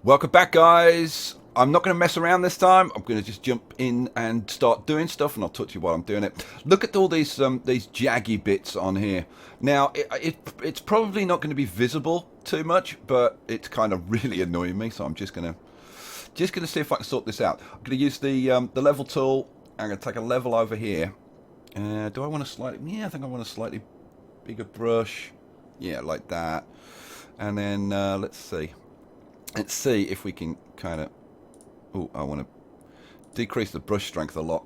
Welcome back, guys. I'm not going to mess around this time. I'm going to just jump in and start doing stuff, and I'll touch you while I'm doing it. Look at all these jaggy bits on here. Now, it's probably not going to be visible too much, but it's kind of really annoying me. So I'm just going to see if I can sort this out. I'm going to use the level tool. I'm going to take a level over here. Do I want a slightly? Yeah, I think I want a slightly bigger brush. Yeah, like that. And then let's see. Let's see if we can kind of... Oh, I want to decrease the brush strength a lot.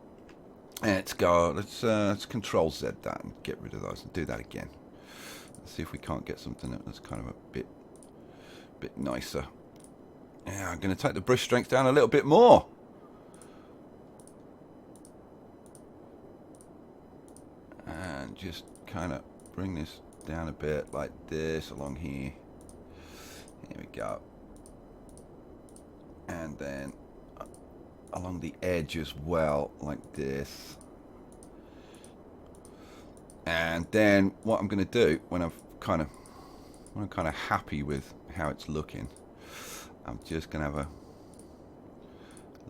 Let's go. Let's Control Z that and get rid of those and do that again. Let's see if we can't get something that's kind of a bit nicer. Yeah, I'm going to take the brush strength down a little bit more. And just kind of bring this down a bit like this along here. Here we go. And then along the edge as well, like this. And then what I'm going to do when I'm kind of happy with how it's looking, I'm just going to have a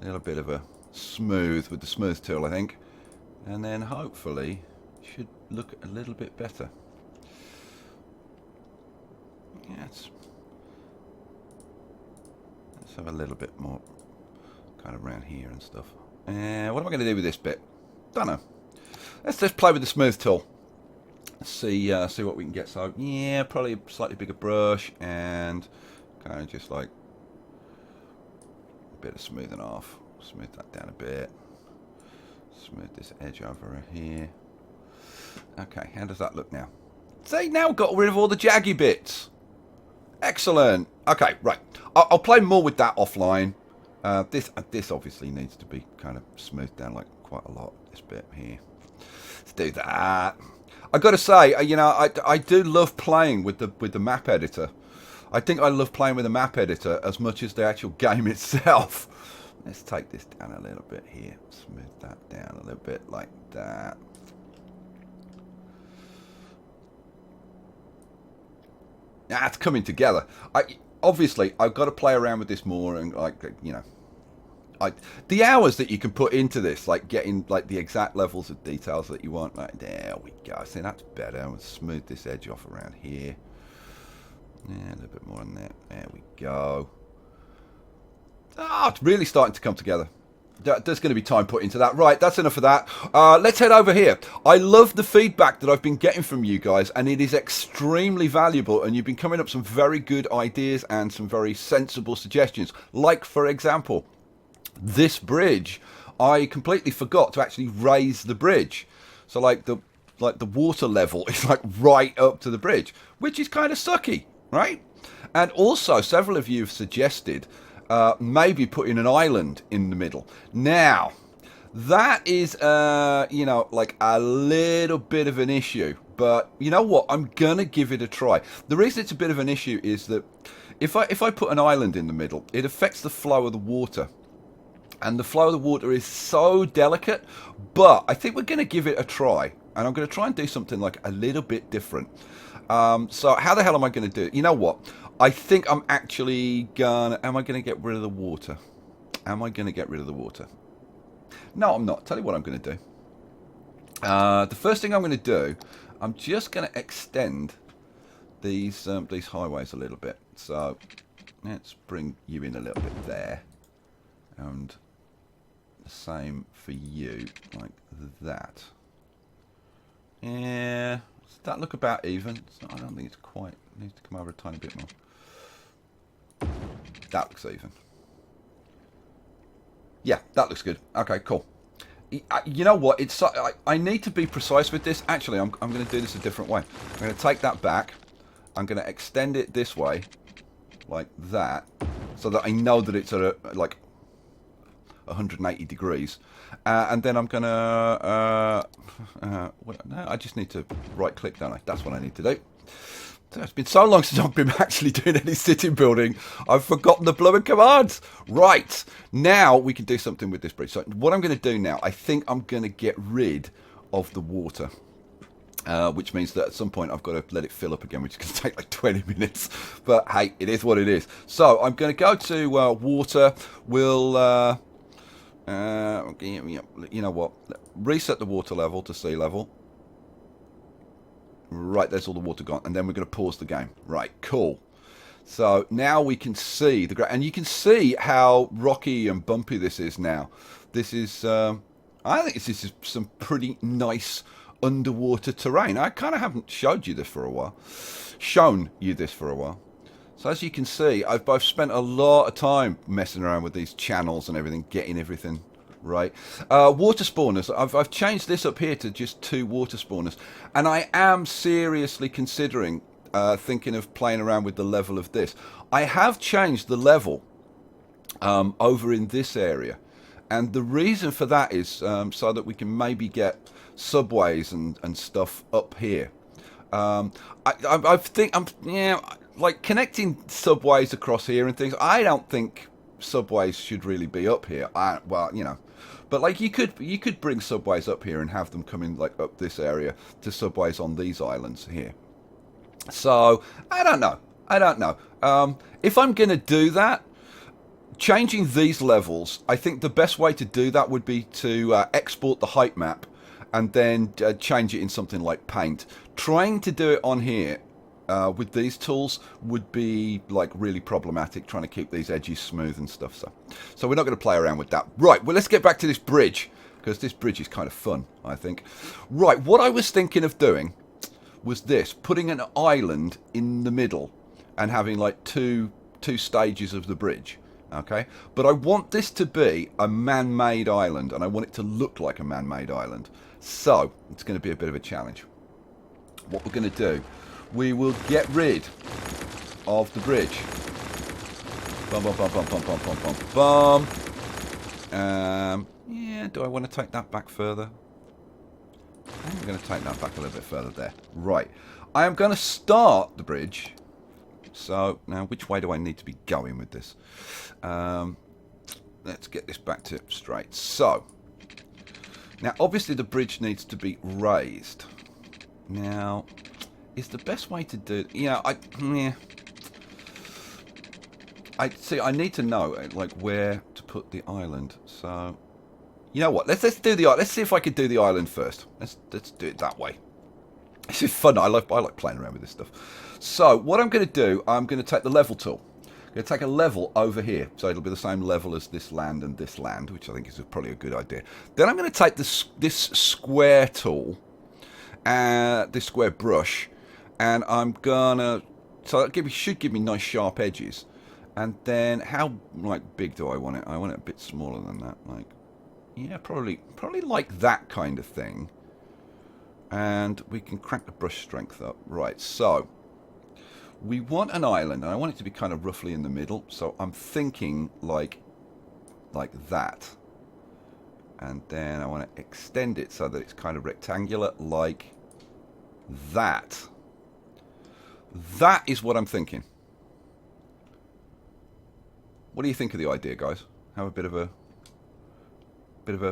little bit of a smooth with the smooth tool, I think, and then hopefully should look a little bit better. Yeah, let's have a little bit more kind of around here and stuff. What am I going to do with this bit? Don't know. Let's just play with the smooth tool. See what we can get. So yeah, probably a slightly bigger brush and kind of just like a bit of smoothing off. Smooth that down a bit. Smooth this edge over here. Okay, how does that look now? See, now got rid of all the jaggy bits. Excellent. Okay, right. I'll play more with that offline. This obviously needs to be kind of smoothed down like quite a lot. This bit here. Let's do that. I got to say, you know, I do love playing with the map editor. I think I love playing with the map editor as much as the actual game itself. Let's take this down a little bit here. Smooth that down a little bit like that. It's coming together. Obviously I've got to play around with this more and like, you know, the hours that you can put into this, like getting like the exact levels of details that you want. Like there we go. See, that's better. We'll smooth this edge off around here. Yeah, a little bit more on there. There we go. It's really starting to come together. There's going to be time put into that. Right, that's enough of that. Let's head over here. I love the feedback that I've been getting from you guys, and it is extremely valuable, and you've been coming up with some very good ideas and some very sensible suggestions. Like, for example, this bridge, I completely forgot to actually raise the bridge. So, like the water level is like right up to the bridge, which is kind of sucky, right? And also, several of you have suggested maybe putting an island in the middle. Now, that is, you know, like a little bit of an issue. But you know what? I'm going to give it a try. The reason it's a bit of an issue is that if I put an island in the middle, it affects the flow of the water. And the flow of the water is so delicate. But I think we're going to give it a try. And I'm going to try and do something like a little bit different. So how the hell am I going to do it? You know what? I think I'm actually gonna... Am I going to get rid of the water? Am I going to get rid of the water? No, I'm not. Tell you what I'm going to do. The first thing I'm going to do, I'm just going to extend these highways a little bit. So let's bring you in a little bit there. And the same for you, like that. Yeah, does that look about even? I don't think it's quite... It needs to come over a tiny bit more. That looks even. Yeah, that looks good. Okay, cool. You know what? It's I need to be precise with this. Actually, I'm going to do this a different way. I'm going to take that back. I'm going to extend it this way, like that, so that I know that it's at like 180 degrees. And then I'm going to... no, I just need to right-click, don't I? That's what I need to do. It's been so long since I've been actually doing any city building, I've forgotten the blooming commands. Right, now we can do something with this bridge. So what I'm going to do now, I think I'm going to get rid of the water. which means that at some point I've got to let it fill up again, which is going to take like 20 minutes. But hey, it is what it is. So I'm going to go to water. We'll, you know what? Reset the water level to sea level. Right, there's all the water gone. And then we're going to pause the game. Right, cool. So now we can see the ground. And you can see how rocky and bumpy this is now. This is, I think this is some pretty nice underwater terrain. I kind of haven't showed you this for a while. So as you can see, I've both spent a lot of time messing around with these channels and everything, getting everything right. Water spawners. I've changed this up here to just 2 water spawners, and I am seriously considering thinking of playing around with the level of this. I have changed the level over in this area, and the reason for that is so that we can maybe get subways and stuff up here. I think like connecting subways across here and things. I don't think subways should really be up here. Well, you know, but like you could bring subways up here and have them coming like up this area to subways on these islands here. So I don't know. If I'm gonna do that, changing these levels, I think the best way to do that would be to export the height map and then change it in something like Paint. Trying to do it on here with these tools would be like really problematic, trying to keep these edges smooth and stuff. So we're not going to play around with that. Right, well, let's get back to this bridge, because this bridge is kind of fun, I think. Right, what I was thinking of doing was this, putting an island in the middle and having like two stages of the bridge. Okay, but I want this to be a man-made island, and I want it to look like a man-made island. So it's going to be a bit of a challenge. What we're going to do, we will get rid of the bridge. Bum, bum, bum, bum, bum, bum, bum, bum, bum. Yeah, do I want to take that back further? I'm going to take that back a little bit further there. Right, I am going to start the bridge. So now, which way do I need to be going with this? Let's get this back to straight. So now, obviously, the bridge needs to be raised. Now, is the best way to do? Yeah, I see. I need to know like where to put the island. So, you know what? Let's do the. Let's see if I can do the island first. Let's do it that way. This is fun. I like playing around with this stuff. So what I'm going to do, I'm going to take the level tool. I'm going to take a level over here, so it'll be the same level as this land and this land, which I think is probably a good idea. Then I'm going to take this square tool, this square brush, and I'm gonna, so that should give me nice sharp edges. And then how big do I want it? I want it a bit smaller than that. Like, yeah, probably like that kind of thing. And we can crank the brush strength up. Right, so we want an island, and I want it to be kind of roughly in the middle. So I'm thinking like that. And then I want to extend it so that it's kind of rectangular like that. That is what I'm thinking. What do you think of the idea, guys? Have a bit of a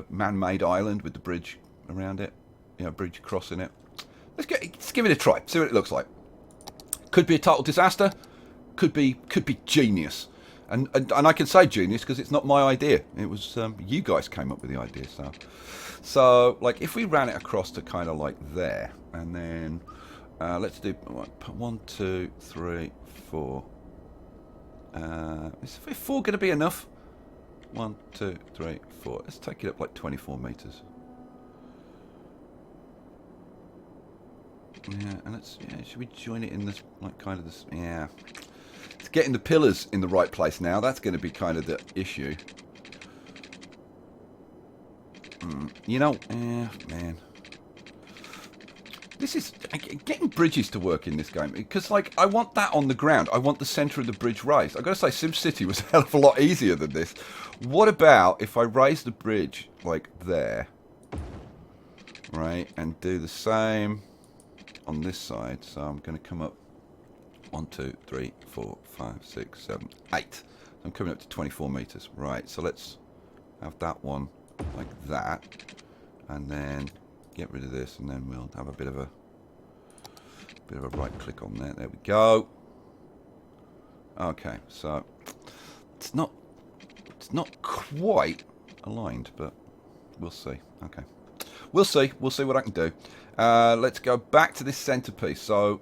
man-made island with the bridge around it. You know, bridge crossing it. Let's give it a try. See what it looks like. Could be a total disaster. Could be genius. And I can say genius because it's not my idea. It was you guys came up with the idea. So like if we ran it across to kind of like there, and then let's do 1, 2, 3, 4. Is 4 going to be enough? 1, 2, 3, 4. Let's take it up like 24 meters. Yeah, and should we join it in this, like, kind of this, yeah. It's getting the pillars in the right place now. That's going to be kind of the issue. You know, man. This is, getting bridges to work in this game, because, like, I want that on the ground. I want the centre of the bridge raised. I've got to say, SimCity was a hell of a lot easier than this. What about if I raise the bridge, like, there, right, and do the same on this side? So I'm going to come up 1, 2, 3, 4, 5, 6, 7, 8. I'm coming up to 24 meters. Right, so let's have that one like that, and then get rid of this, and then we'll have a bit of a Bit of a right click on there. There we go. Okay, so it's not quite aligned, but we'll see. Okay, we'll see what I can do. Let's go back to this centerpiece. So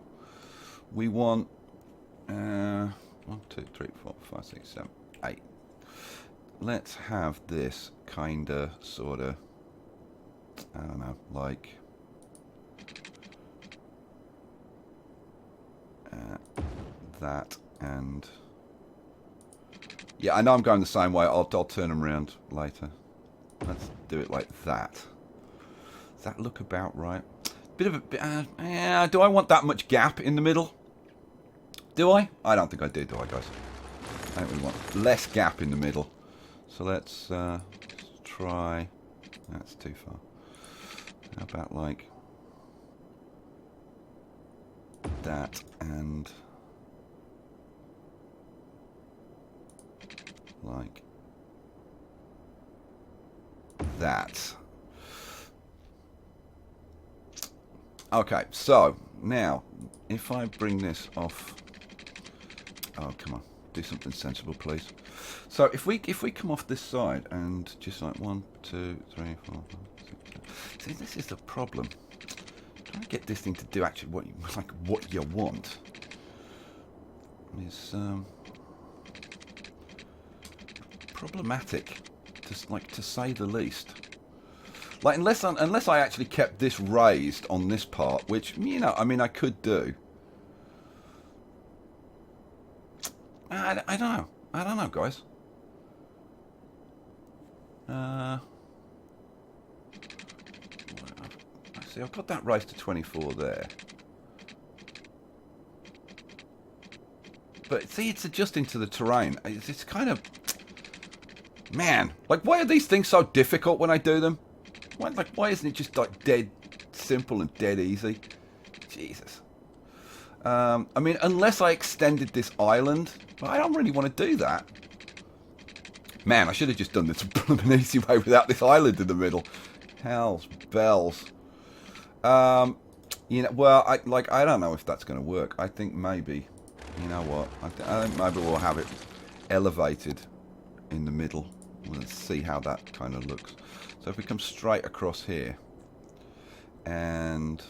we want 1, 2, 3, 4, 5, 6, 7, 8. Let's have this kinda sorta, I don't know, like that. And yeah, I know I'm going the same way. I'll turn them around later. Let's do it like that. Does that look about right? Bit of a do I want that much gap in the middle? Do I? I don't think I do I, guys? I think we want less gap in the middle. So let's try. That's too far. How about like that and like that. Okay, so now if I bring this off, oh come on, do something sensible, please. So if we come off this side and just like 1, 2, 3, 4, 5, 6, 7. See, this is the problem. Trying to get this thing to do actually what you want is problematic, to say the least. Like unless I actually kept this raised on this part, which, you know, I mean, I could do. I don't know. I don't know, guys. See, I've got that raised to 24 there. But see, it's adjusting to the terrain. It's kind of... Man, like, why are these things so difficult when I do them? Why isn't it just, like, dead simple and dead easy? Jesus. I mean, unless I extended this island, but I don't really want to do that. Man, I should have just done this an easy way without this island in the middle. Hell's bells. You know, well, I don't know if that's going to work. I think maybe, you know what? I think maybe we'll have it elevated in the middle. Let's see how that kind of looks. So if we come straight across here, and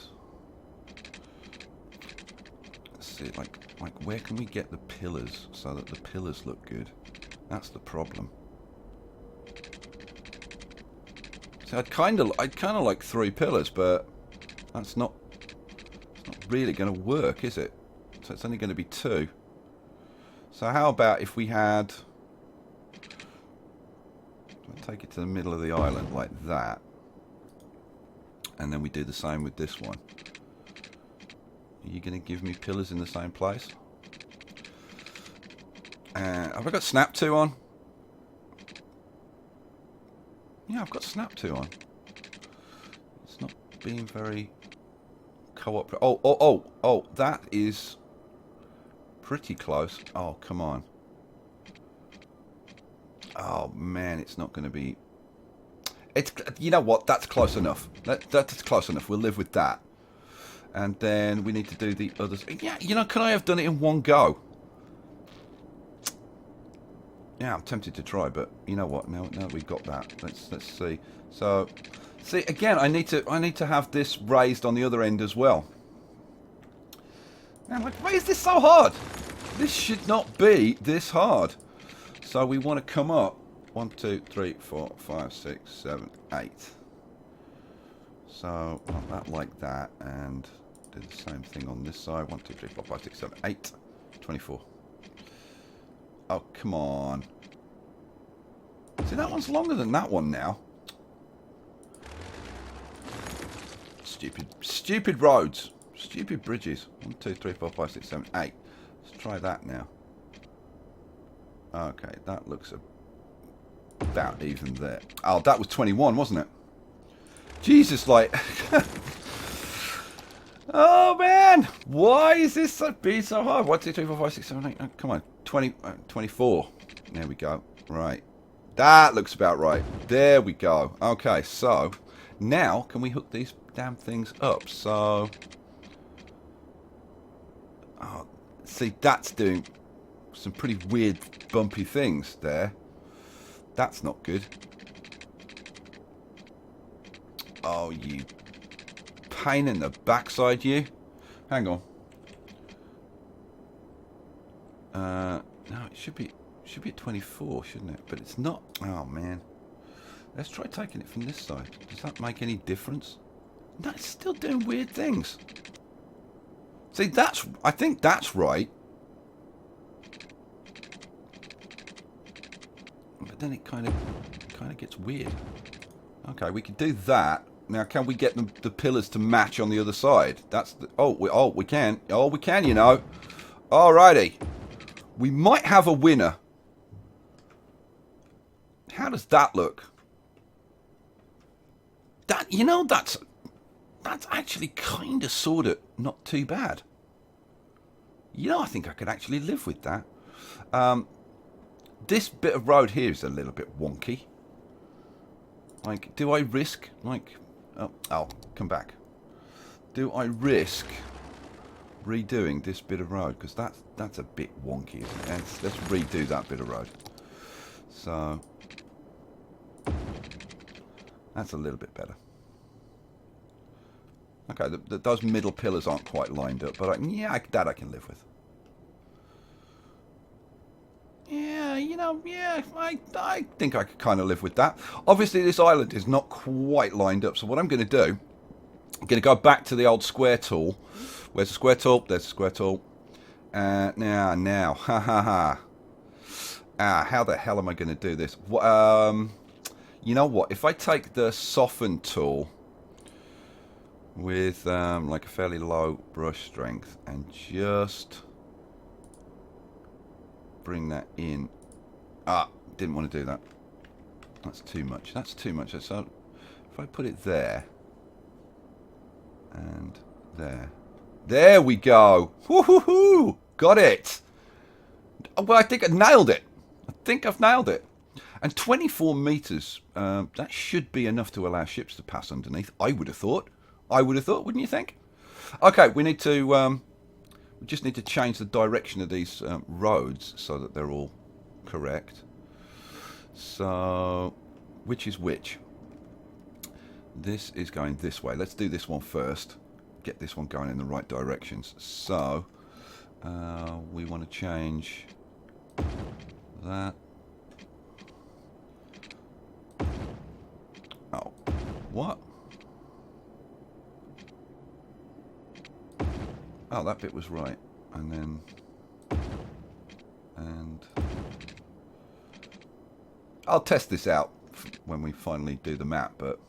let's see, like where can we get the pillars so that the pillars look good? That's the problem. So I'd kind of like 3 pillars, but that's not really going to work, is it? So it's only going to be 2. So how about if we had... Take it to the middle of the island like that. And then we do the same with this one. Are you going to give me pillars in the same place? Have I got Snap 2 on? Yeah, I've got Snap 2 on. It's not being very cooperative. Oh, that is pretty close. Oh, come on. Oh man, it's not going to be... It's, you know what, that's close enough. That's close enough, we'll live with that. And then we need to do the others. Yeah, you know, can I have done it in one go? Yeah, I'm tempted to try, but you know what, now we've got that. Let's see. So, see, again, I need to have this raised on the other end as well. Man, like, why is this so hard? This should not be this hard. So we want to come up 1, 2, 3, 4, 5, 6, 7, 8. So want that like that, and do the same thing on this side. 1, 2, 3, 4, 5, 6, 7, 8, 24. Oh, come on. See, that one's longer than that one now. Stupid roads. Stupid bridges. 1, 2, 3, 4, 5, 6, 7, 8. Let's try that now. Okay, that looks about even there. Oh, that was 21, wasn't it? Jesus, like... Oh, man! Why is this being so hard? 1, 2, 3, 4, 5, 6, 7, 8... Oh, come on. 24. There we go. Right. That looks about right. There we go. Okay, so... Now, can we hook these damn things up? So... Oh, see, that's doing some pretty weird, bumpy things there. That's not good. Oh, you pain in the backside, you. Hang on. No, it should be at 24, shouldn't it? But it's not. Oh, man. Let's try taking it from this side. Does that make any difference? No, it's still doing weird things. See, I think that's right. But then it kind of gets weird. Okay, we can do that. Now, can we get the pillars to match on the other side? That's the, we can. Oh, we can, you know. Alrighty. We might have a winner. How does that look? That, you know, that's actually kind of, sort of, not too bad. You know, I think I could actually live with that. This bit of road here is a little bit wonky. Like, do I risk, like... Oh, I'll come back. Do I risk redoing this bit of road? Because that's a bit wonky, isn't it? Let's redo that bit of road. So... that's a little bit better. Okay, those middle pillars aren't quite lined up, but that I can live with. Yeah, you know, yeah, I think I could kind of live with that. Obviously, this island is not quite lined up, so what I'm going to do, I'm going to go back to the old square tool. Where's the square tool? There's the square tool. Now, ha ha ha. How the hell am I going to do this? You know what? If I take the soften tool with like a fairly low brush strength and just bring that in. Didn't want to do that. That's too much. That's too much. So if I put it there and there we go. Woohoo! Got it. Well, I think I nailed it. I think I've nailed it. And 24 meters, that should be enough to allow ships to pass underneath. I would have thought. Wouldn't you think? Okay, we need to. We just need to change the direction of these roads so that they're all correct. So, which is which? This is going this way. Let's do this one first. Get this one going in the right directions. So, we want to change that. Oh, what? Oh, that bit was right. And then... and... I'll test this out when we finally do the map, but...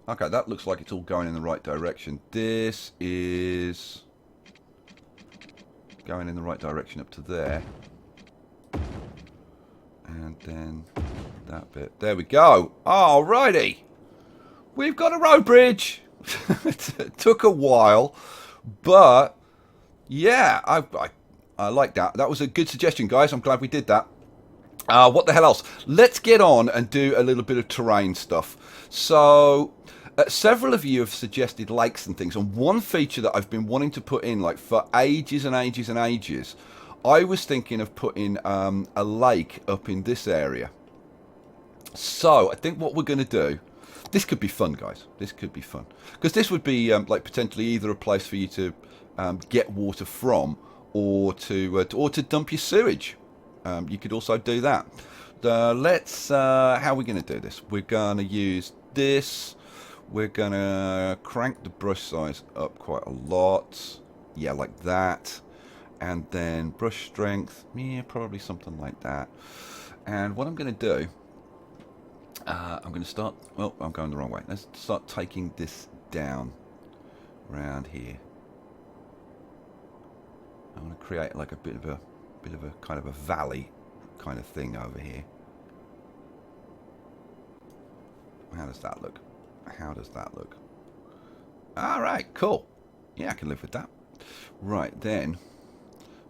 okay, that looks like it's all going in the right direction. This is... going in the right direction up to there. And then that bit. There we go. Alrighty. We've got a road bridge. It took a while, but yeah, I like that. That was a good suggestion, guys. I'm glad we did that. What the hell else? Let's get on and do a little bit of terrain stuff. So, several of you have suggested lakes and things, and one feature that I've been wanting to put in, like, for ages and ages and ages, I was thinking of putting a lake up in this area. So, I think what we're going to do, this could be fun, guys. This could be fun. Because this would be, like, potentially either a place for you to get water from, or to dump your sewage. You could also do that. Let's, how are we going to do this? We're going to use this. We're going to crank the brush size up quite a lot. Yeah, like that. And then brush strength. Yeah, probably something like that. And what I'm going to do, I'm going to start, well, I'm going the wrong way. Let's start taking this down around here. I want to create like a bit of a kind of a valley kind of thing over here. How does that look? How does that look? All right, cool. Yeah, I can live with that. Right, then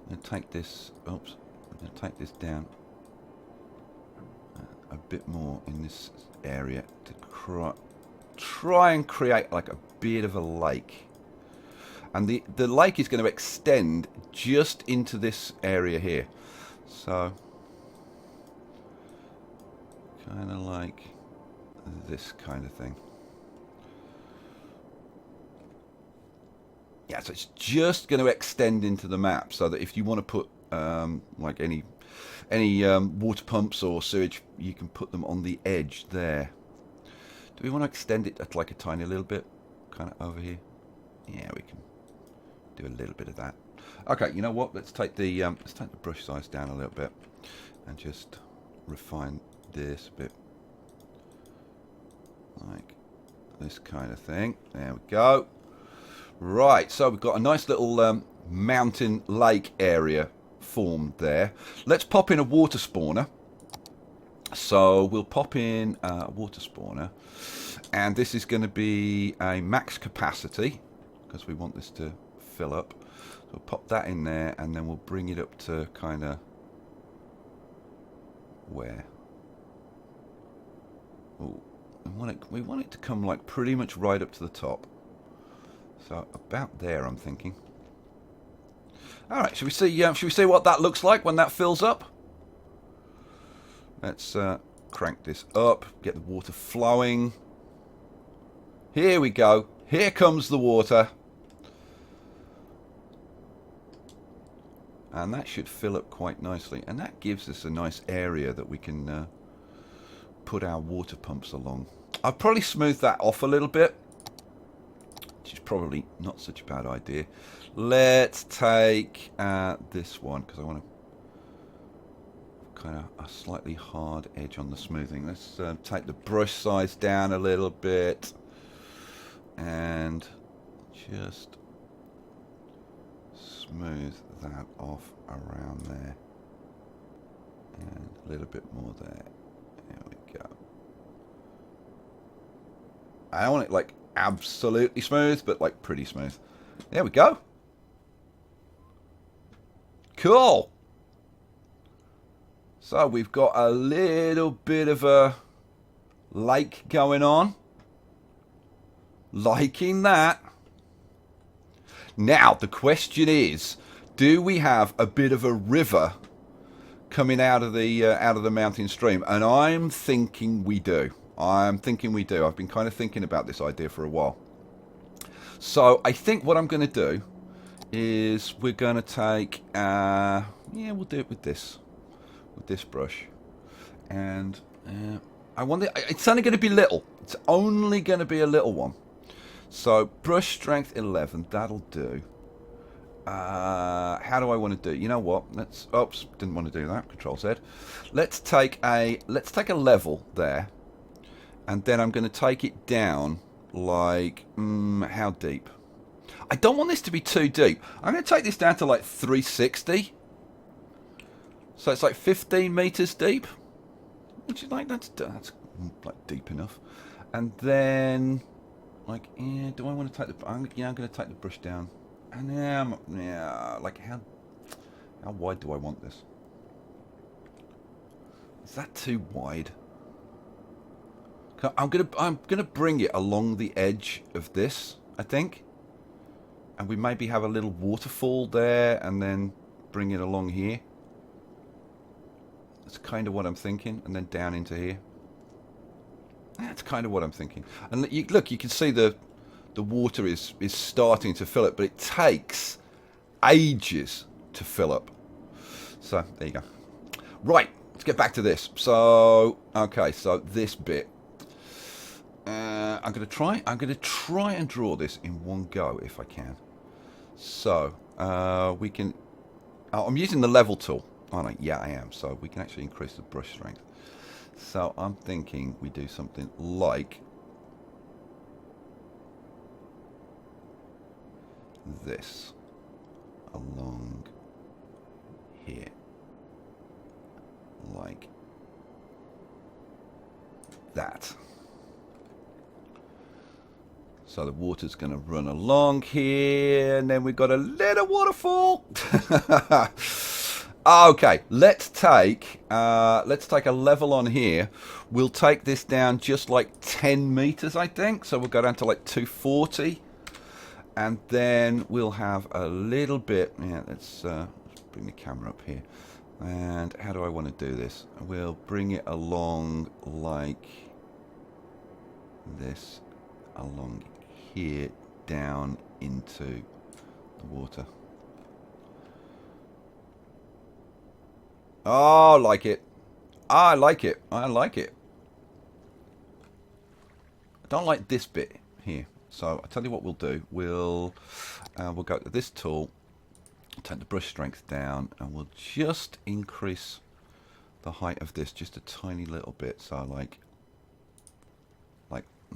I'm going to take this, oops, I'm going to take this down a bit more in this area to try and create like a bit of a lake. And the lake is going to extend just into this area here. So, kind of like this kind of thing. Yeah, so it's just going to extend into the map, so that if you want to put like any water pumps or sewage, you can put them on the edge there. Do we want to extend it at like a tiny little bit, kind of over here? Yeah, we can do a little bit of that. Okay, you know what? Let's take the brush size down a little bit and just refine this a bit, like this kind of thing. There we go. Right, so we've got a nice little mountain lake area formed there. Let's pop in a water spawner. So we'll pop in a water spawner, and this is going to be a max capacity because we want this to fill up. So we'll pop that in there, and then we'll bring it up to kind of where? Oh, we want it to come like pretty much right up to the top. So about there, I'm thinking. All right, should we see what that looks like when that fills up? Let's crank this up, get the water flowing. Here we go. Here comes the water. And that should fill up quite nicely. And that gives us a nice area that we can put our water pumps along. I'll probably smooth that off a little bit, which is probably not such a bad idea. Let's take this one, because I want to kind of a slightly hard edge on the smoothing. Let's take the brush size down a little bit and just smooth that off around there, and a little bit more there. There we go. I don't want it like absolutely smooth, but like pretty smooth. There we go. Cool. So we've got a little bit of a lake going on. Liking that. Now the question is, do we have a bit of a river coming out of the mountain stream? And I'm thinking we do. I've been kind of thinking about this idea for a while. So I think what I'm going to do is we're going to take, we'll do it with this brush. And I want it, it's only going to be little. It's only going to be a little one. So brush strength 11, that'll do. How do I want to do? You know what? Oops, didn't want to do that. Control Z. Let's take a level there. And then I'm going to take it down like, how deep? I don't want this to be too deep. I'm going to take this down to like 360. So it's like 15 meters deep. Which is like, that's like deep enough. And then, like, do I want to take the, I'm going to take the brush down. And like how wide do I want this? Is that too wide? I'm gonna bring it along the edge of this, I think, and we maybe have a little waterfall there, and then bring it along here. That's kind of what I'm thinking, and then down into here. That's kind of what I'm thinking. And look, you can see the water is starting to fill up, but it takes ages to fill up. So there you go. Right, let's get back to this. So okay, so this bit. I'm gonna try and draw this in one go if I can. So we can. Oh, I'm using the level tool. Oh no, yeah, I am. So we can actually increase the brush strength. So I'm thinking we do something like this along here, like that. So the water's going to run along here, and then we've got a little waterfall. Okay, let's take a level on here. We'll take this down just like 10 meters, I think. So we'll go down to like 240. And then we'll have a little bit, yeah, let's bring the camera up here. And how do I want to do this? We'll bring it along like this, along here, down into the water. Oh, I like it. I like it. I like it. I don't like this bit here. So I'll tell you what we'll do. We'll go to this tool, take the brush strength down, and we'll just increase the height of this just a tiny little bit. So like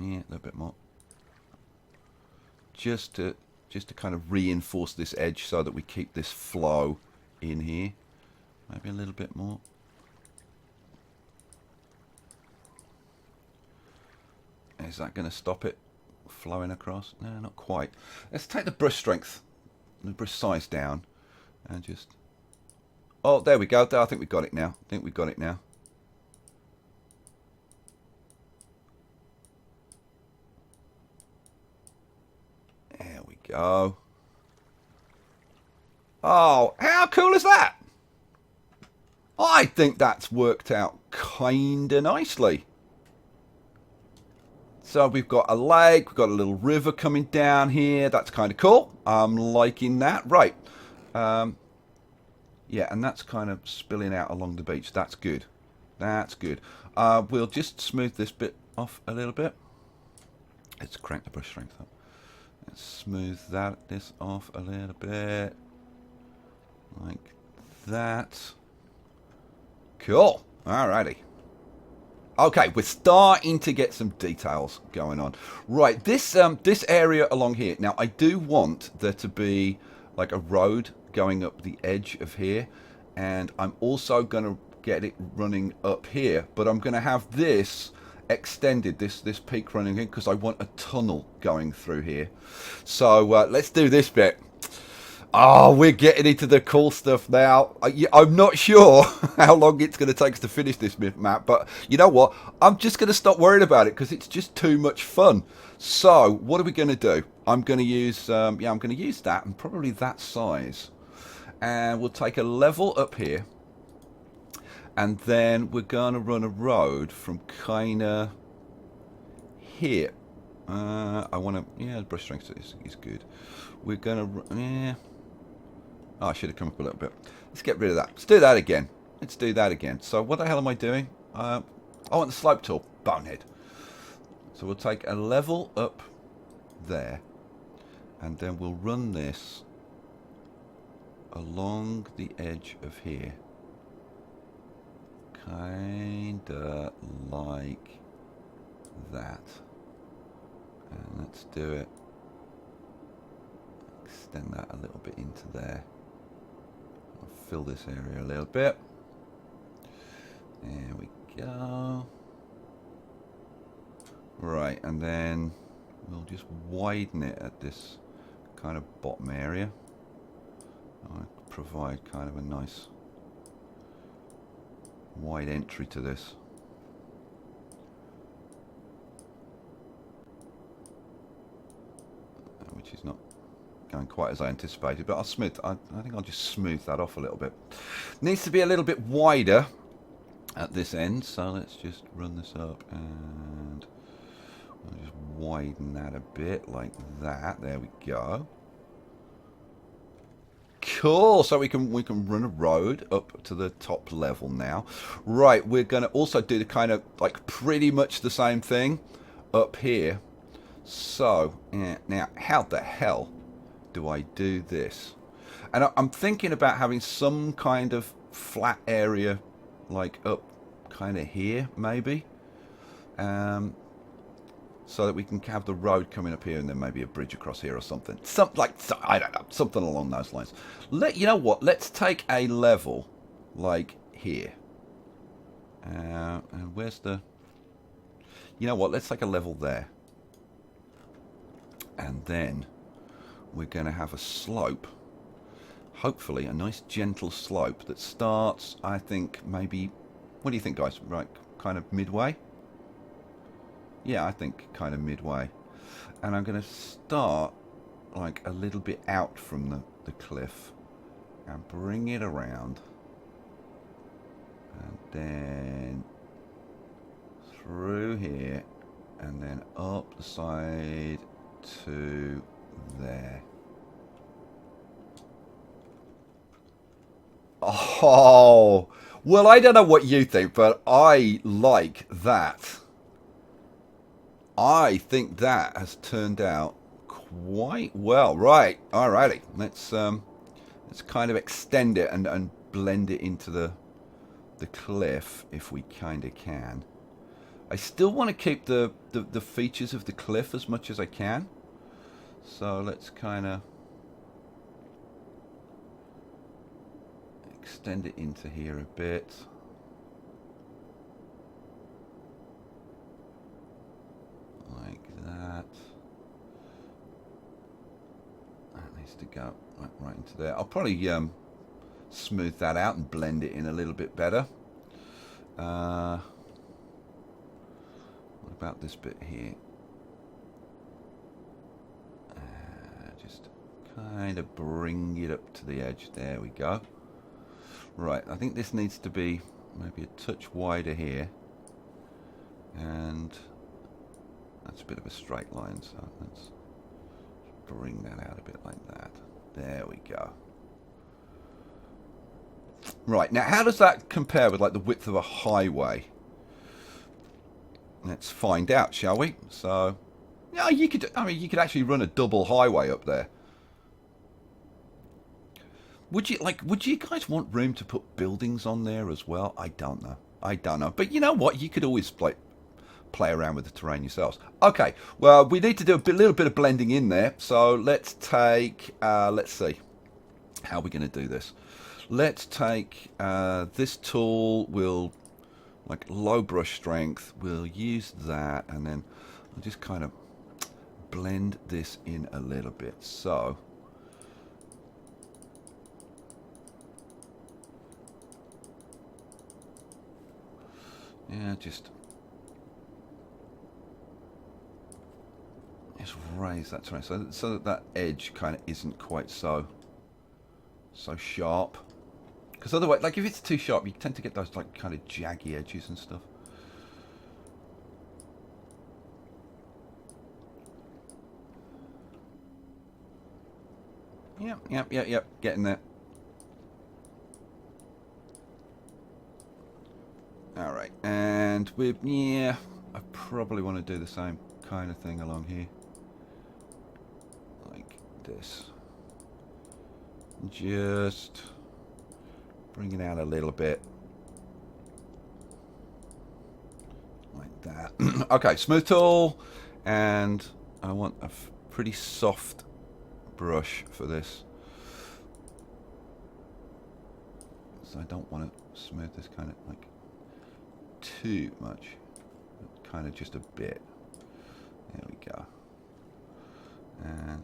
yeah, a little bit more. Just to kind of reinforce this edge so that we keep this flow in here. Maybe a little bit more. Is that going to stop it flowing across? No, not quite. Let's take the brush strength, the brush size down, and just... Oh, there we go. I think we've got it now. I think we've got it now. There we go. Oh, how cool is that? I think that's worked out kinda nicely. So we've got a lake, we've got a little river coming down here. That's kind of cool. I'm liking that. Right. Yeah, and that's kind of spilling out along the beach. That's good. That's good. We'll just smooth this bit off a little bit. Let's crank the brush strength up. Let's smooth this off a little bit. Like that. Cool. Alrighty. Okay, we're starting to get some details going on. Right, this area along here. Now, I do want there to be like a road going up the edge of here, and I'm also going to get it running up here, but I'm going to have this extended, this peak running in, because I want a tunnel going through here. So let's do this bit. Oh, we're getting into the cool stuff now. I'm not sure how long it's going to take us to finish this map, but you know what? I'm just going to stop worrying about it because it's just too much fun. So, what are we going to do? I'm going to use, I'm going to use that and probably that size. And we'll take a level up here. And then we're going to run a road from kind of here. I want to, yeah, the brush strength is good. We're going to, yeah. Oh, I should have come up a little bit. Let's get rid of that. Let's do that again. Let's do that again. So what the hell am I doing? I want the slope tool. Bonehead. So we'll take a level up there. And then we'll run this along the edge of here. Kinda like that. And let's do it. Extend that a little bit into there. I'll fill this area a little bit. There we go. Right, and then we'll just widen it at this kind of bottom area. I'll provide kind of a nice wide entry to this. Which is not going quite as I anticipated, but I think I'll just smooth that off a little bit. Needs to be a little bit wider at this end, so let's just run this up and we'll just widen that a bit like that. There we go. Cool. So we can run a road up to the top level now. Right, we're going to also do the kind of like pretty much the same thing up here. So, yeah, now, how the hell do I do this? And I'm thinking about having some kind of flat area, like up kind of here, maybe. So that we can have the road coming up here and then maybe a bridge across here or something. I don't know, something along those lines. You know what? Let's take a level like here. And where's the... You know what? Let's take a level there. And then we're going to have a slope, hopefully a nice gentle slope that starts, I think, maybe, what do you think, guys? Right, kind of midway? Yeah, I think kind of midway. And I'm going to start like a little bit out from the cliff and bring it around. And then through here and then up the side to there. Oh, well, I don't know what you think, but I like that. I think that has turned out quite well. Right, alrighty. Let's kind of extend it and blend it into the cliff if we kind of can. I still want to keep the features of the cliff as much as I can. So let's kind of extend it into here a bit. Like that. That needs to go right into there. I'll probably smooth that out and blend it in a little bit better. What about this bit here? Just kind of bring it up to the edge. There we go. Right, I think this needs to be maybe a touch wider here. And that's a bit of a straight line, so let's bring that out a bit like that. There we go. Right, now how does that compare with like the width of a highway? Let's find out, shall we? So, yeah, you could actually run a double highway up there. Would you guys want room to put buildings on there as well? I don't know. But you know what? You could always play around with the terrain yourselves. Okay, well, we need to do a little bit of blending in there. So let's take, let's see. How are we going to do this? Let's take this tool. We'll, like low brush strength. We'll use that. And then I'll just kind of blend this in a little bit. So yeah, just raise that terrain so that edge kind of isn't quite so sharp. Because otherwise, like if it's too sharp, you tend to get those like kind of jaggy edges and stuff. Yep. Getting there. All right, and I probably want to do the same kind of thing along here, like this. Just bring it out a little bit, like that. Okay, smooth tool, and I want a pretty soft brush for this. So I don't want to smooth this kind of like too much, kind of just a bit. There we go. And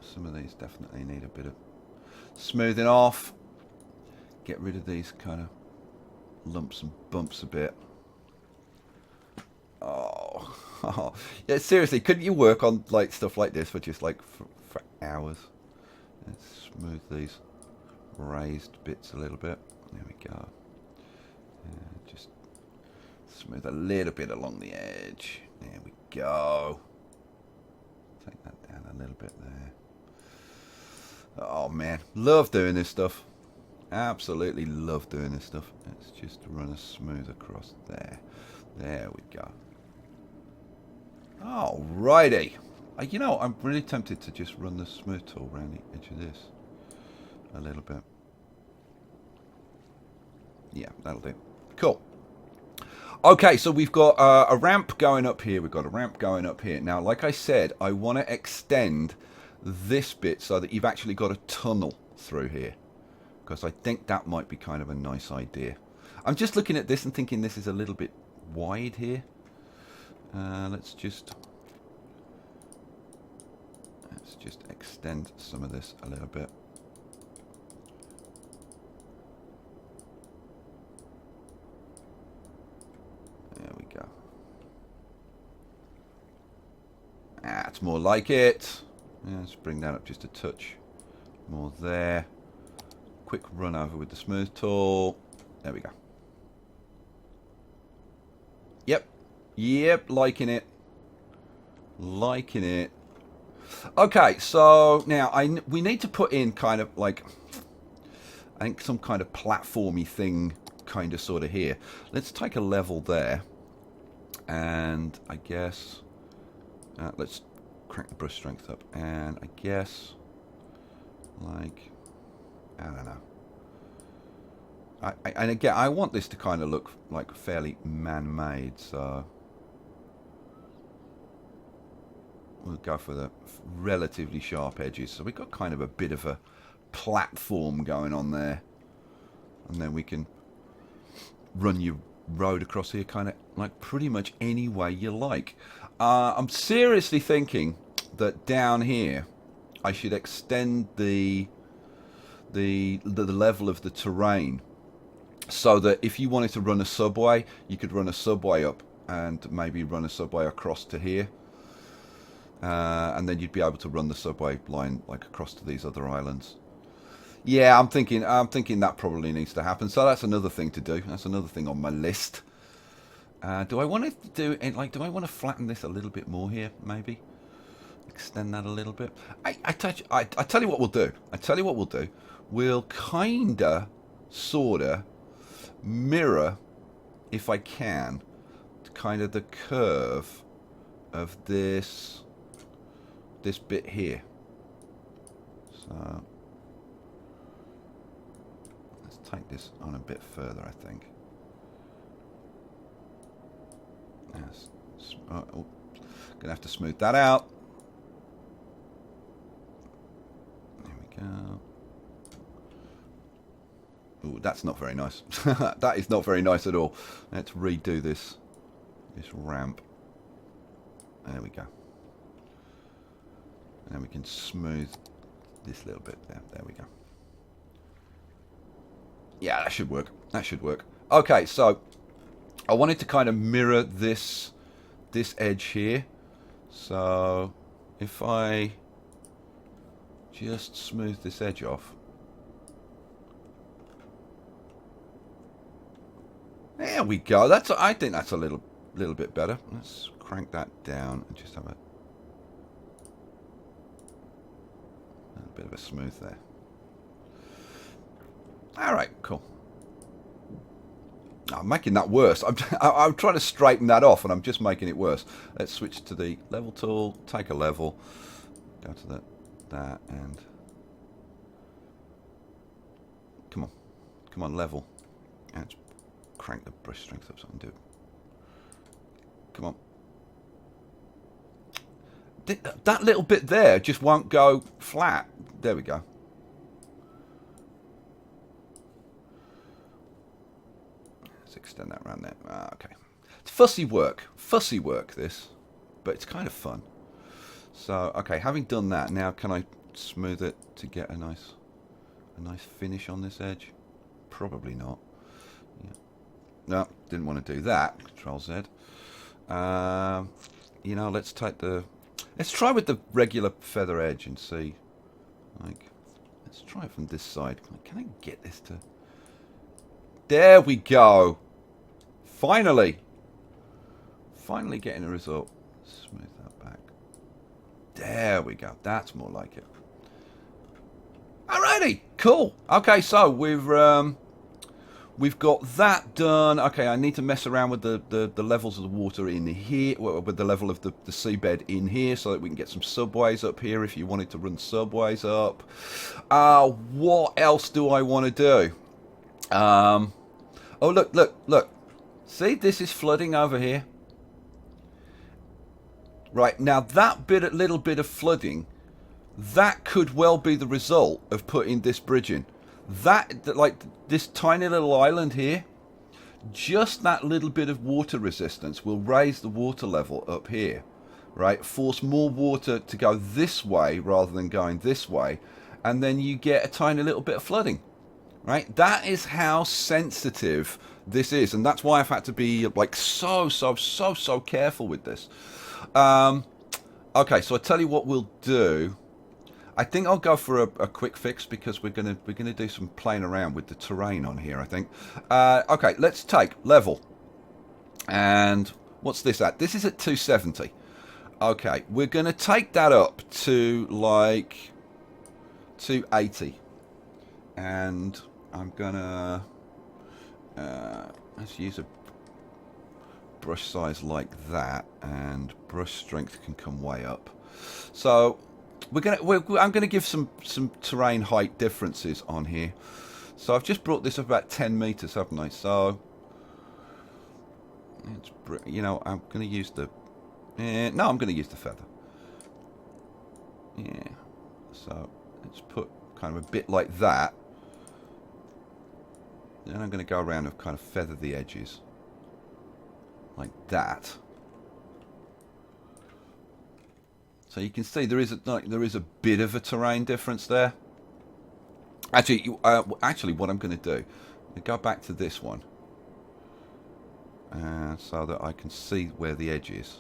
some of these definitely need a bit of smoothing off. Get rid of these kind of lumps and bumps a bit. Oh, yeah, seriously, couldn't you work on like stuff like this for just like for hours? Let's smooth these raised bits a little bit. There we go. Just smooth a little bit along the edge. There we go. Take that down a little bit there. Oh man, love doing this stuff. Absolutely love doing this stuff. Let's just run a smooth across there. There we go. Alrighty. You know, I'm really tempted to just run the smooth tool around the edge of this a little bit. Yeah, that'll do. Cool. Okay, so we've got a ramp going up here. We've got a ramp going up here. Now, like I said, I want to extend this bit so that you've actually got a tunnel through here, because I think that might be kind of a nice idea. I'm just looking at this and thinking this is a little bit wide here. Let's just extend some of this a little bit. There we go. That's more like it. Yeah, let's bring that up just a touch more there. Quick run over with the smooth tool. There we go. Yep. Yep, liking it. Liking it. Okay, so now we need to put in kind of like, I think some kind of platformy thing kind of sort of here. Let's take a level there. And I guess, let's crank the brush strength up. And I guess, like, I don't know. And again, I want this to kind of look like fairly man-made, so we'll go for the relatively sharp edges. So we've got kind of a bit of a platform going on there. And then we can run your road across here kind of like pretty much any way you like. I'm seriously thinking that down here I should extend the level of the terrain so that if you wanted to run a subway, you could run a subway up and maybe run a subway across to here. And then you'd be able to run the subway line like across to these other islands. Yeah, I'm thinking that probably needs to happen. So that's another thing to do. That's another thing on my list. Do I want to do it like? Do I want to flatten this a little bit more here? Maybe extend that a little bit. I tell you what we'll do. I tell you what we'll do. We'll kinda, sorta, mirror, if I can, kind of the curve of this bit here. So let's take this on a bit further, I think. Yes. Oh, gonna have to smooth that out. There we go. Ooh, that's not very nice. That is not very nice at all. Let's redo this ramp. There we go. And then we can smooth this little bit there. There we go. Yeah, that should work. That should work. Okay, so I wanted to kind of mirror this edge here. So if I just smooth this edge off. There we go. I think that's a little bit better. Let's crank that down and just have a bit of a smooth there. All right, cool. I'm making that worse. I'm trying to straighten that off, and I'm just making it worse. Let's switch to the level tool. Take a level. Go to that, and come on, level. And let's crank the brush strength up so I can do it. Come on. That little bit there just won't go flat. There we go. Let's extend that around there. Okay. It's fussy work, this, but it's kind of fun. So, okay, having done that, now can I smooth it to get a nice finish on this edge? Probably not. Yeah. No, didn't want to do that. Control Z. You know, let's try with the regular feather edge and see. Like, let's try it from this side. Can I get this to? There we go. Finally getting a result. Smooth that back. There we go. That's more like it. Alrighty, cool. Okay, so we've got that done. Okay, I need to mess around with the levels of the water in here, with the level of the seabed in here, so that we can get some subways up here if you wanted to run subways up. What else do I want to do? Oh, look. See, this is flooding over here. Right, now that little bit of flooding, that could well be the result of putting this bridge in. That, like, this tiny little island here, just that little bit of water resistance will raise the water level up here, right? Force more water to go this way rather than going this way, and then you get a tiny little bit of flooding, right? That is how sensitive this is, and that's why I've had to be, like, so careful with this. Okay, so I tell you what we'll do. I think I'll go for a quick fix because we're gonna do some playing around with the terrain on here. I think. Okay, let's take level. And what's this at? This is at 270. Okay, we're gonna take that up to like 280, and I'm gonna let's use a brush size like that, and brush strength can come way up. So I'm gonna give some terrain height differences on here. So I've just brought this up about 10 meters, haven't I? So it's, you know, I'm gonna use the no, I'm gonna use the feather. Yeah. So let's put kind of a bit like that. Then I'm going to go around and kind of feather the edges like that. So you can see there is a bit of a terrain difference there. Actually, what I'm going to do, I'm going to go back to this one, so that I can see where the edge is.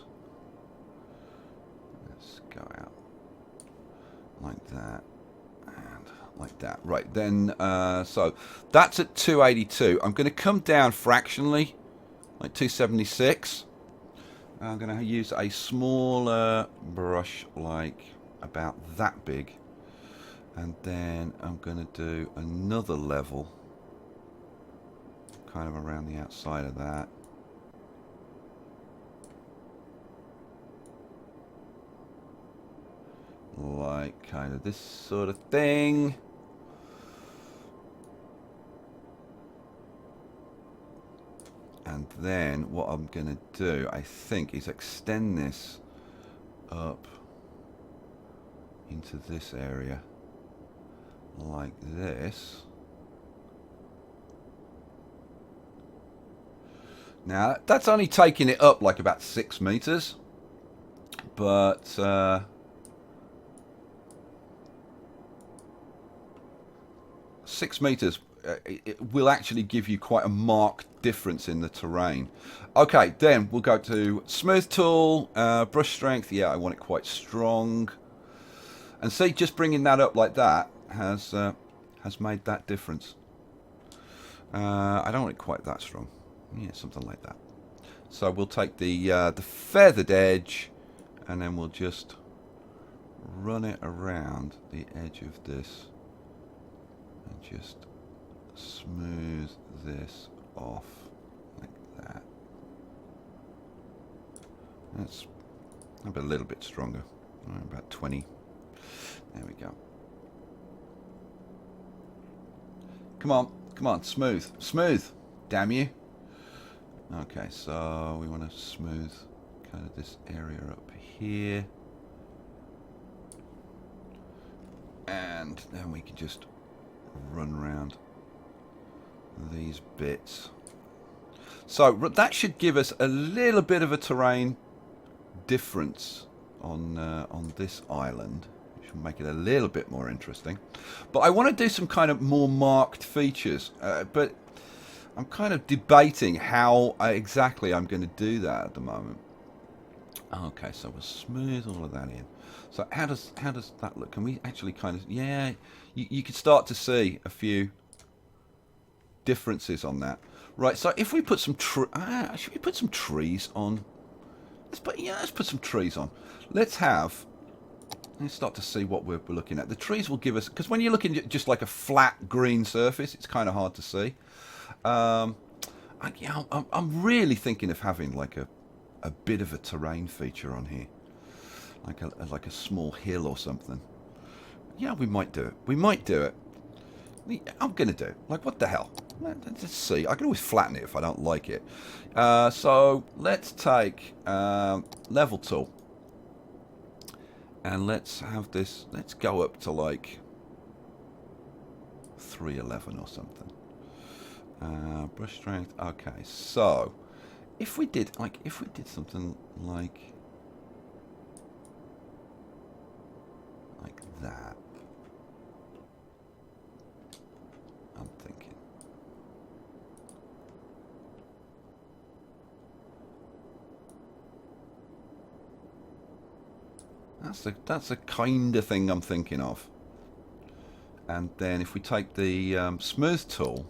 Let's go out like that. Like that. Right, then, so that's at 282. I'm going to come down fractionally, like 276. I'm going to use a smaller brush, like about that big. And then I'm going to do another level, kind of around the outside of that. Like kind of this sort of thing. And then what I'm going to do, I think, is extend this up into this area like this. Now, that's only taking it up like about 6 meters, but 6 meters it will actually give you quite a marked difference in the terrain. Okay, then we'll go to smooth tool, brush strength. Yeah, I want it quite strong. And see, just bringing that up like that has made that difference. I don't want it quite that strong. Yeah, something like that. So we'll take the feathered edge, and then we'll just run it around the edge of this, and just smooth this off like that. That's a little bit stronger, about 20. There we go. Come on, smooth, damn you. Okay, so we want to smooth kind of this area up here, and then we can just run around these bits. So that should give us a little bit of a terrain difference on this island, which will make it a little bit more interesting. But I want to do some kind of more marked features, but I'm kind of debating how exactly I'm going to do that at the moment. Okay, so we'll smooth all of that in. So how does that look? Can we actually kind of, yeah, you can start to see a few differences on that. Right, so if we put some should we put some trees on? Let's put some trees on. Let's start to see what we're looking at. The trees will give us, because when you're looking at just like a flat green surface, it's kind of hard to see. I'm really thinking of having like a bit of a terrain feature on here, like a small hill or something. Yeah, we might do it. I'm gonna do it. Like, what the hell? Let's see. I can always flatten it if I don't like it. So let's take level tool, and let's have this. Let's go up to like 311 or something. Brush strength. Okay, so if we did something like that, I'm thinking. That's the kind of thing I'm thinking of. And then if we take the smooth tool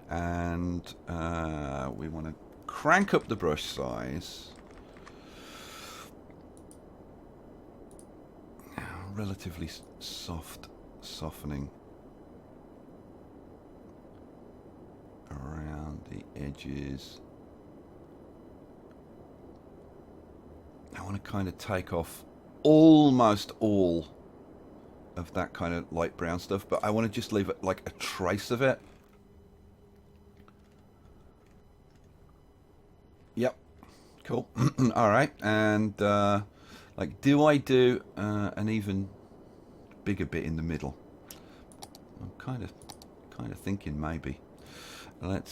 and we want to crank up the brush size, relatively soft softening around the edges. I want to kind of take off almost all of that kind of light brown stuff, but I want to just leave it like a trace of it. Yep, cool. All right, and like, do I do an even bigger bit in the middle? I'm kind of thinking maybe. Let's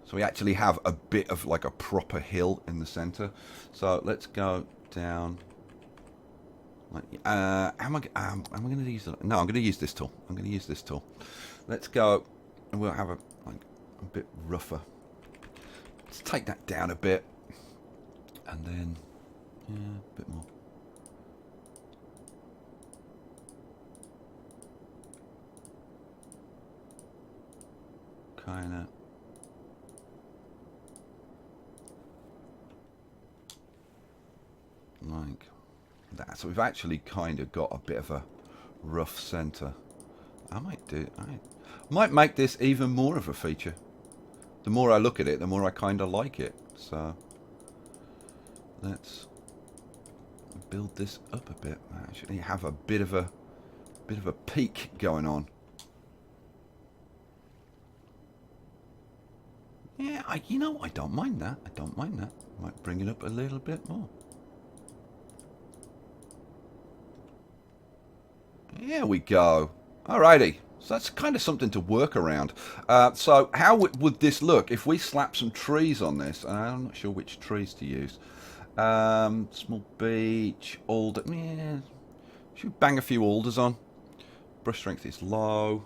so we actually have a bit of like a proper hill in the center. So let's go down. Like, am I going to use it? No, I'm going to use this tool. I'm going to use this tool. Let's go, and we'll have a bit rougher. Let's take that down a bit, and then a bit more. Kind of. Like that. So we've actually kind of got a bit of a rough center. I might make this even more of a feature. The more I look at it, the more I kind of like it. So let's build this up a bit. Actually have a bit of a peak going on. Yeah, you know, I don't mind that. I don't mind that. Might bring it up a little bit more. There we go. Alrighty. So that's kind of something to work around. So how would this look if we slap some trees on this? I'm not sure which trees to use. Small beech, alder. Yeah, should we bang a few alders on? Brush strength is low.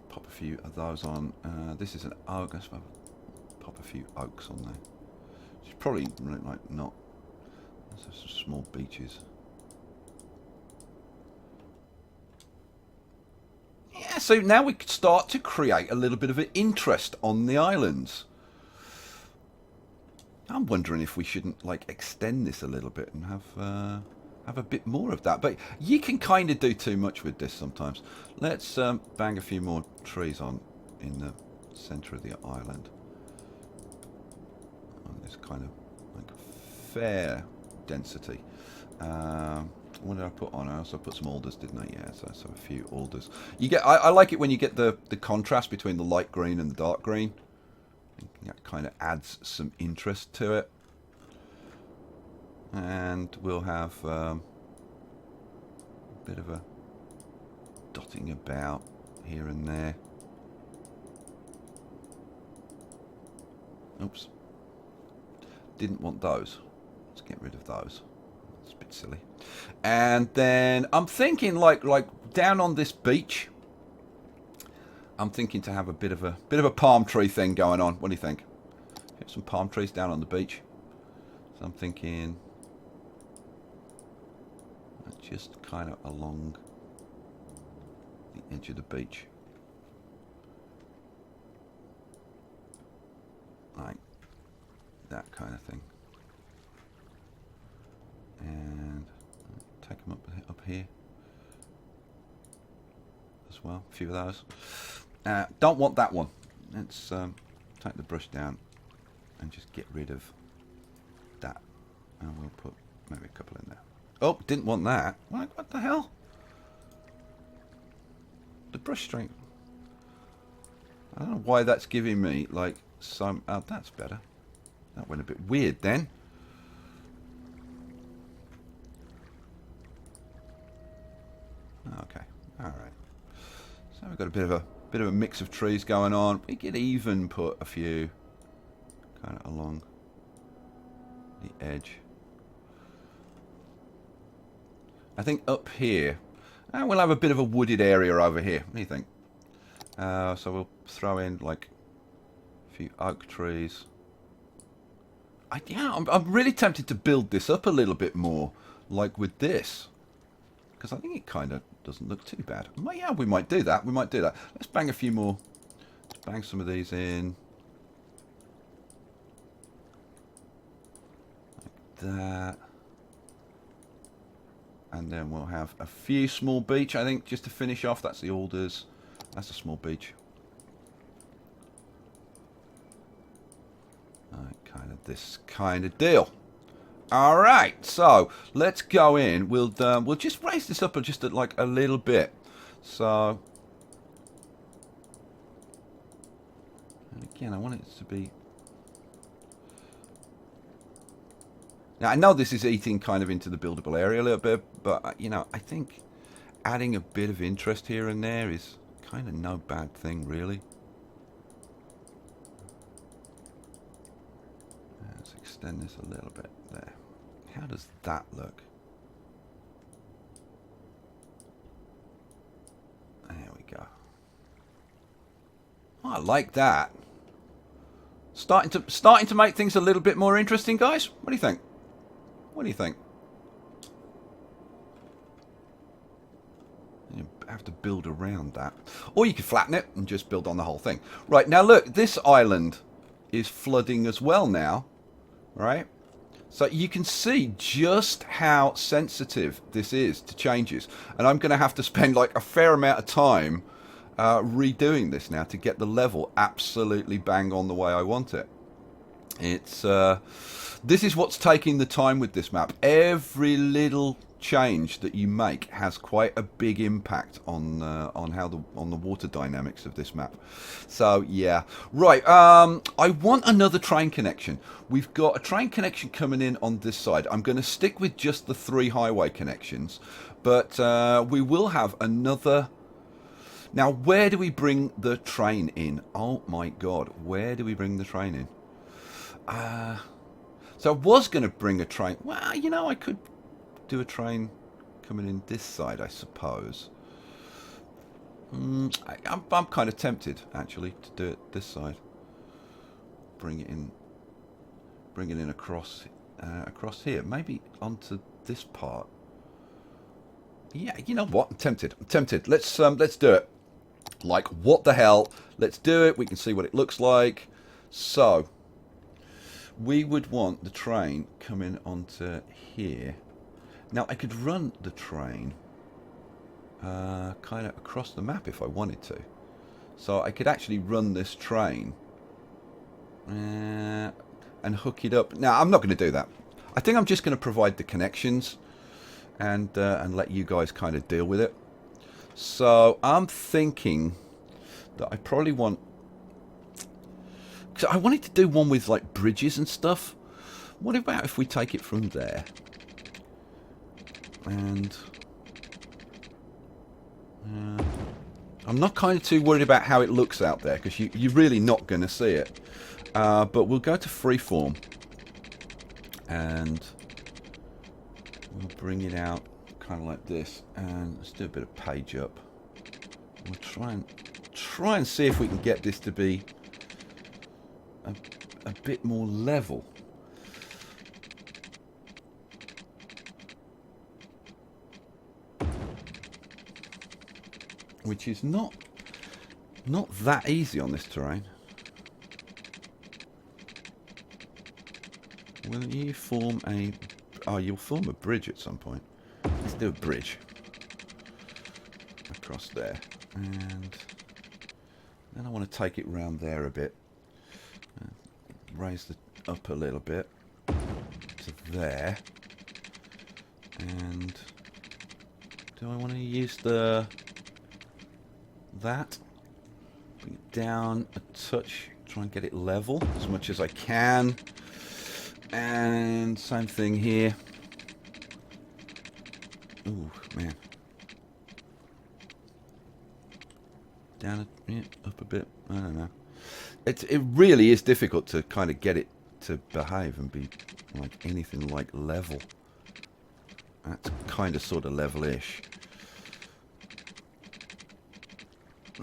Pop a few of those on. This is an oak. Let's pop a few oaks on there. It's probably like not. There's some small beeches. Yeah, so now we could start to create a little bit of an interest on the islands. I'm wondering if we shouldn't like extend this a little bit and have a bit more of that. But you can kind of do too much with this sometimes. Let's bang a few more trees on in the centre of the island. This kind of like fair density. What did I put on? I also put some alders, didn't I? Yeah, so a few alders. You get. I like it when you get the contrast between the light green and the dark green. That kind of adds some interest to it. And we'll have a bit of a dotting about here and there. Oops. Didn't want those. Let's get rid of those. It's a bit silly. And then I'm thinking like down on this beach, I'm thinking to have a bit of a palm tree thing going on. What do you think? Get some palm trees down on the beach. So I'm thinking just kind of along the edge of the beach. Like that kind of thing. And take them up here as well. A few of those. Don't want that one. Let's take the brush down and just get rid of that. And we'll put maybe a couple in there. Oh, didn't want that. What the hell? The brush strength. I don't know why that's giving me like some. Oh, that's better. That went a bit weird then. Okay, all right. So we've got a bit of a mix of trees going on. We could even put a few kind of along the edge. I think up here, we'll have a bit of a wooded area over here. What do you think? So we'll throw in like a few oak trees. I'm really tempted to build this up a little bit more, like with this, because I think it kind of doesn't look too bad. Yeah, we might do that. We might do that. Let's bang a few more. Let's bang some of these in. Like that. And then we'll have a few small beach, I think, just to finish off. That's the Alders. That's a small beach. Kind of this kind of deal. All right, so let's go in. We'll just raise this up just like a little bit. So, and again, I want it to be. Now I know this is eating kind of into the buildable area a little bit, but you know, I think adding a bit of interest here and there is kind of no bad thing, really. Let's extend this a little bit there. How does that look? There we go. Oh, I like that. Starting to make things a little bit more interesting, guys. What do you think? What do you think? You have to build around that, or you could flatten it and just build on the whole thing. Right, now look, this island is flooding as well now, right? So you can see just how sensitive this is to changes, and I'm going to have to spend like a fair amount of time redoing this now to get the level absolutely bang on the way I want it. It's this is what's taking the time with this map. Every little change that you make has quite a big impact on the water dynamics of this map. So yeah, right. I want another train connection. We've got a train connection coming in on this side. I'm going to stick with just the 3 highway connections, but we will have another. Now, where do we bring the train in? Oh my God, where do we bring the train in? So I was going to bring a train. Well, you know, I could do a train coming in this side, I suppose. I'm kind of tempted, actually, to do it this side. Bring it in across here. Maybe onto this part. Yeah, you know what? I'm tempted. Let's do it. Like, what the hell? Let's do it. We can see what it looks like. So, we would want the train coming onto here. Now, I could run the train kind of across the map if I wanted to. So, I could actually run this train and hook it up. Now, I'm not going to do that. I think I'm just going to provide the connections and let you guys kind of deal with it. So I'm thinking that I probably want, because I wanted to do one with like bridges and stuff. What about if we take it from there and I'm not kind of too worried about how it looks out there, because you're really not going to see it, but we'll go to freeform and we'll bring it out kind of like this, and let's do a bit of page up. We'll try and see if we can get this to be a bit more level. Which is not that easy on this terrain. Will you form a... Oh, you'll form a bridge at some point. Let's do a bridge across there, and then I want to take it round there a bit, raise it up a little bit to there, and do I want to use that, bring it down a touch, try and get it level as much as I can, and same thing here. Ooh, man. Down, yeah, up a bit. I don't know. It really is difficult to kind of get it to behave and be like anything like level. That's kind of sort of level-ish.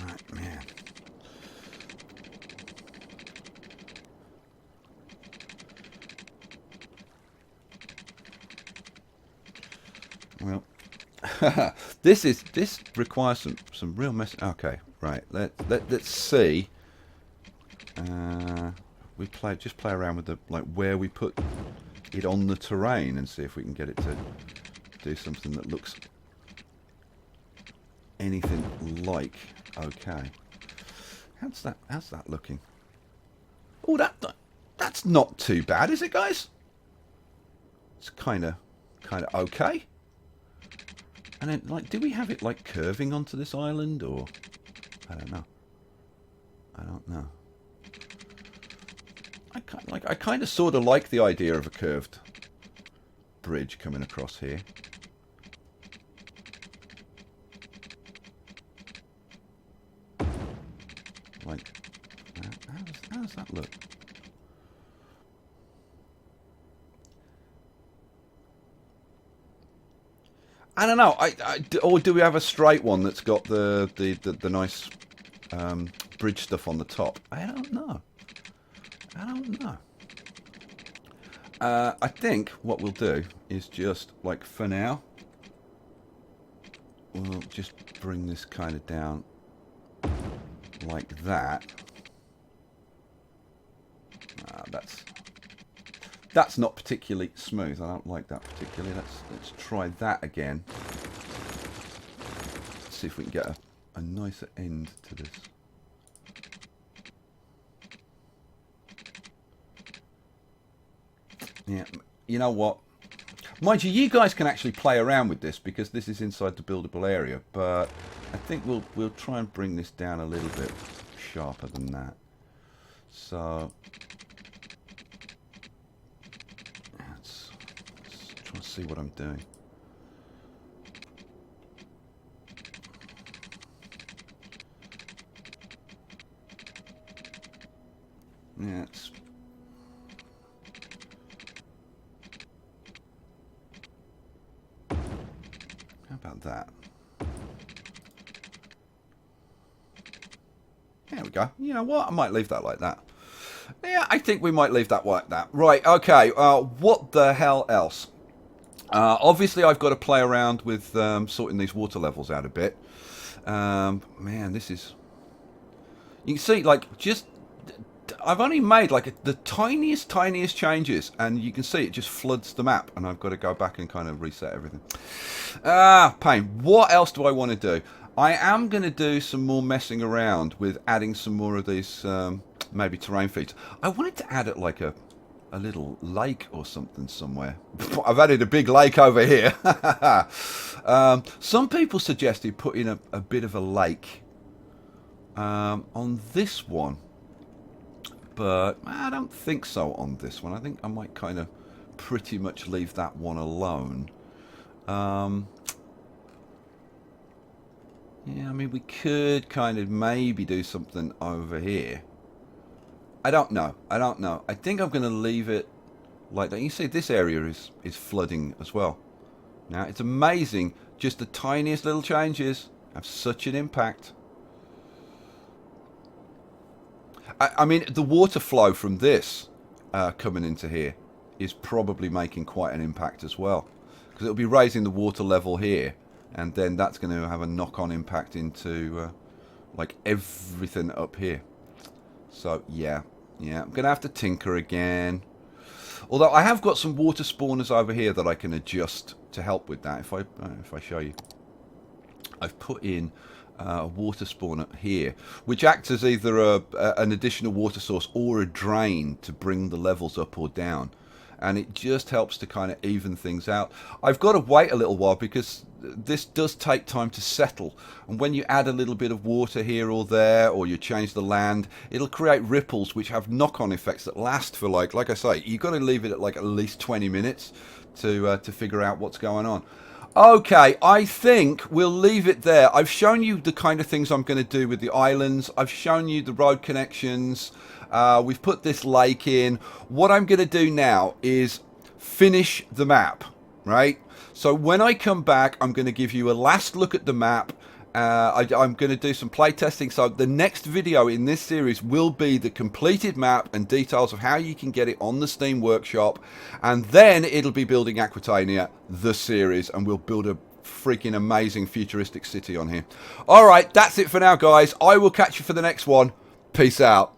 Right, man. This requires some real mess. Okay, right. Let's see. We just play around with the where we put it on the terrain and see if we can get it to do something that looks anything like okay. How's that looking? Oh, that's not too bad, is it, guys? It's kind of okay. And then, do we have it curving onto this island, or I don't know. I kind of sort of like the idea of a curved bridge coming across here. How does that look? I don't know. Or do we have a straight one that's got the nice bridge stuff on the top? I don't know. I think what we'll do is just for now, we'll just bring this kind of down like that. That's not particularly smooth. I don't like that particularly. Let's try that again. Let's see if we can get a nicer end to this. Yeah, you know what? Mind you guys can actually play around with this because this is inside the buildable area, but I think we'll try and bring this down a little bit sharper than that. So let's try and see what I'm doing. Yeah, how about that? There we go. You know what? I might leave that like that. Yeah, I think we might leave that like that. Right, okay. What the hell else? Obviously, I've got to play around with sorting these water levels out a bit. Man, this is... You can see, just... I've only made, the tiniest changes, and you can see it just floods the map, and I've got to go back and kind of reset everything. Pain. What else do I want to do? I am going to do some more messing around with adding some more of these maybe terrain features. I wanted to add it a little lake or something somewhere. I've added a big lake over here. Some people suggested putting a bit of a lake on this one, but I don't think so on this one. I think I might kind of pretty much leave that one alone. Yeah, I mean, we could kind of maybe do something over here. I don't know. I think I'm going to leave it like that. You see, this area is flooding as well. Now, it's amazing. Just the tiniest little changes have such an impact. I mean, the water flow from this coming into here is probably making quite an impact as well. Because it'll be raising the water level here. And then that's going to have a knock-on impact into everything up here. So yeah, I'm going to have to tinker again. Although I have got some water spawners over here that I can adjust to help with that. If I show you, I've put in a water spawner here, which acts as either an additional water source or a drain to bring the levels up or down. And it just helps to kind of even things out. I've got to wait a little while because this does take time to settle. And when you add a little bit of water here or there, or you change the land, it'll create ripples which have knock-on effects that last for like I say, you've got to leave it at least 20 minutes to figure out what's going on. Okay, I think we'll leave it there. I've shown you the kind of things I'm going to do with the islands. I've shown you the road connections. We've put this lake in. What I'm going to do now is finish the map, right? So when I come back, I'm going to give you a last look at the map. I'm going to do some play testing. So the next video in this series will be the completed map and details of how you can get it on the Steam Workshop. And then it'll be building Aquitania, the series, and we'll build a freaking amazing futuristic city on here. All right, that's it for now, guys. I will catch you for the next one. Peace out.